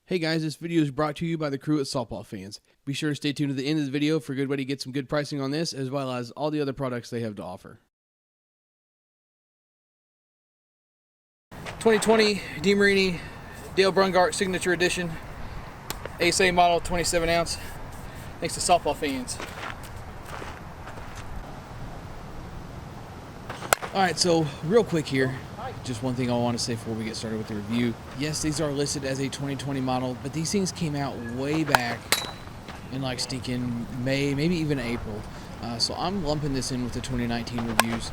Hey guys, this video is brought to you by the crew at Softball Fans. Be sure to stay tuned to the end of the video for a good way to get some good pricing on this, as well as all the other products they have to offer. 2020 DeMarini Dale Brungardt Signature Edition ASA model 27 ounce. Thanks to Softball Fans. Alright, so real quick here, just one thing I want to say before we get started with the review. Yes, these are listed as a 2020 model, but these things came out way back in like stinking May, maybe even April. So I'm lumping this in with the 2019 reviews.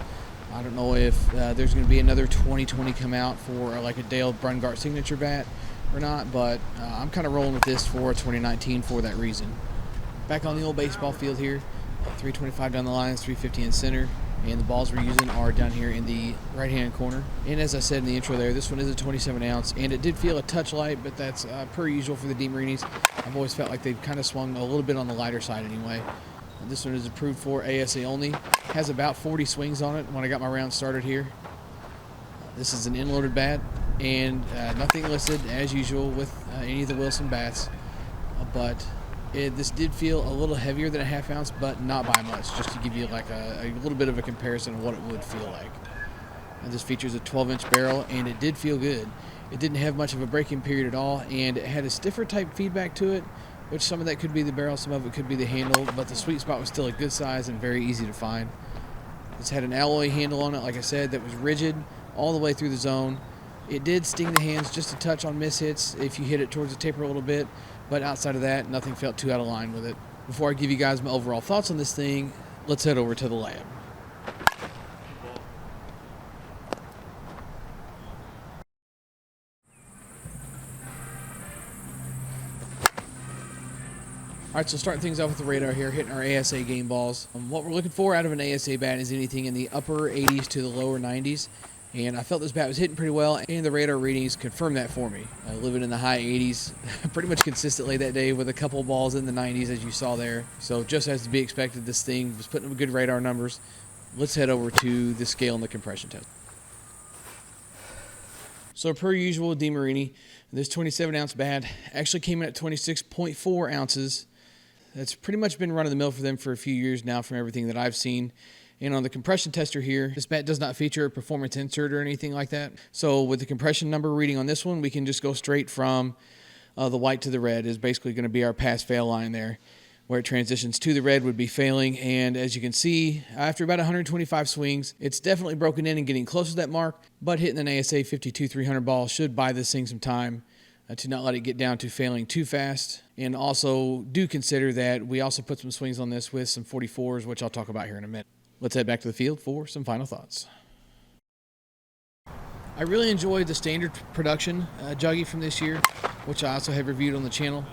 I don't know if there's going to be another 2020 come out for like a Dale Brungardt signature bat or not, but I'm kind of rolling with this for 2019 for that reason. Back on the old baseball field here, 325 down the lines, 350 in center. And the balls we're using are down here in the right-hand corner. And as I said in the intro there, this one is a 27 ounce, and it did feel a touch light, but that's per usual for the DeMarinis. I've always felt like they've kind of swung a little bit on the lighter side anyway. This one is approved for ASA only. Has about 40 swings on it when I got my round started here. This is an end-loaded bat, and nothing listed as usual with any of the Wilson bats, but this did feel a little heavier than a half ounce, but not by much, just to give you like a little bit of a comparison of what it would feel like. And this features a 12-inch barrel, and it did feel good. It didn't have much of a break-in period at all, and it had a stiffer type feedback to it, which some of that could be the barrel, some of it could be the handle, but the sweet spot was still a good size and very easy to find. This had an alloy handle on it, like I said, that was rigid all the way through the zone. It did sting the hands just a touch on miss hits if you hit it towards the taper a little bit, but outside of that, nothing felt too out of line with it. Before I give you guys my overall thoughts on this thing, let's head over to the lab. Alright, so starting things off with the radar here, hitting our ASA game balls. What we're looking for out of an ASA bat is anything in the upper 80s to the lower 90s. And I felt this bat was hitting pretty well, and the radar readings confirmed that for me. Living in the high 80s pretty much consistently that day with a couple balls in the 90s, as you saw there. So just as to be expected, this thing was putting up good radar numbers. Let's head over to the scale and the compression test. So per usual with DeMarini, this 27-ounce bat actually came in at 26.4 ounces. That's pretty much been run-of-the-mill for them for a few years now from everything that I've seen. And on the compression tester here, this bat does not feature a performance insert or anything like that. So with the compression number reading on this one, we can just go straight from the white to the red is basically going to be our pass-fail line there. Where it transitions to the red would be failing. And as you can see, after about 125 swings, it's definitely broken in and getting close to that mark. But hitting an ASA 52-300 ball should buy this thing some time to not let it get down to failing too fast. And also do consider that we also put some swings on this with some 44s, which I'll talk about here in a minute. Let's head back to the field for some final thoughts. I really enjoyed the standard production Juggy from this year, which I also have reviewed on the channel.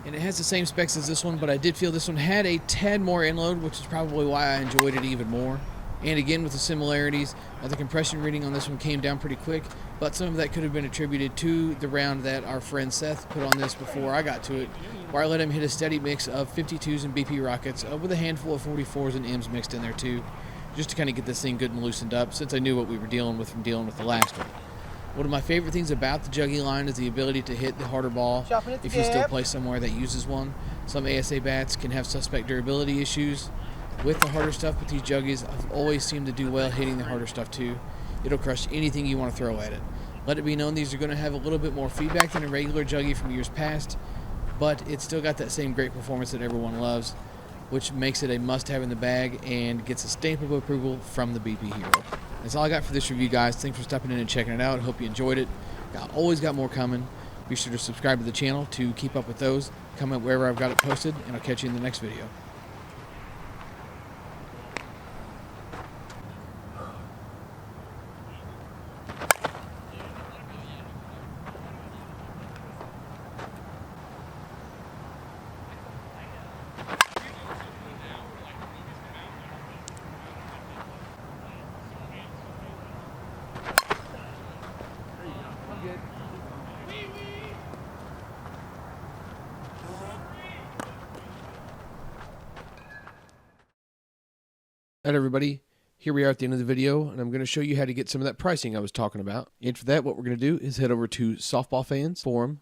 And it has the same specs as this one, but I did feel this one had a tad more inload, which is probably why I enjoyed it even more. And again, with the similarities, the compression reading on this one came down pretty quick, but some of that could have been attributed to the round that our friend Seth put on this before I got to it, where I let him hit a steady mix of 52s and BP rockets with a handful of 44s and M's mixed in there too, just to kind of get this thing good and loosened up, since I knew what we were dealing with from dealing with the last one. One of my favorite things about the Juggy line is the ability to hit the harder ball if you still play somewhere that uses one. Some ASA bats can have suspect durability issues with the harder stuff, but these Juggies I've always seemed to do well hitting the harder stuff too. It'll crush anything you want to throw at it. Let it be known these are going to have a little bit more feedback than a regular Juggy from years past, but it's still got that same great performance that everyone loves, which makes it a must-have in the bag and gets a stamp of approval from the BP Hero. That's all I got for this review, guys. Thanks for stopping in and checking it out. I hope you enjoyed it. Always got more coming. Be sure to subscribe to the channel to keep up with those. Comment wherever I've got it posted, and I'll catch you in the next video. Alright everybody, here we are at the end of the video, and I'm going to show you how to get some of that pricing I was talking about. And for that, what we're going to do is head over to Softball Fans forum,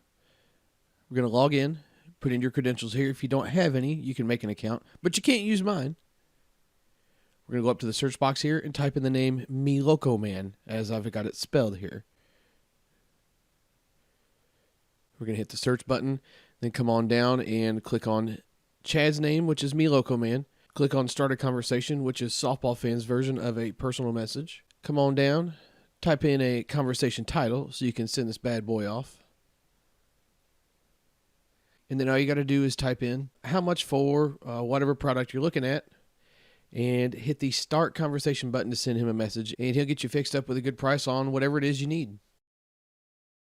We're going to log in, put in your credentials here. If you don't have any, you can make an account, but you can't use mine. We're going to go up to the search box here and type in the name Me Loco Man, as I've got it spelled here. We're going to hit the search button, then come on down and click on Chad's name, which is Me Loco Man. Click on Start a Conversation, which is softball fans' version of a personal message. Come on down, type in a conversation title so you can send this bad boy off. And then all you got to do is type in how much for whatever product you're looking at, and hit the Start Conversation button to send him a message, and he'll get you fixed up with a good price on whatever it is you need.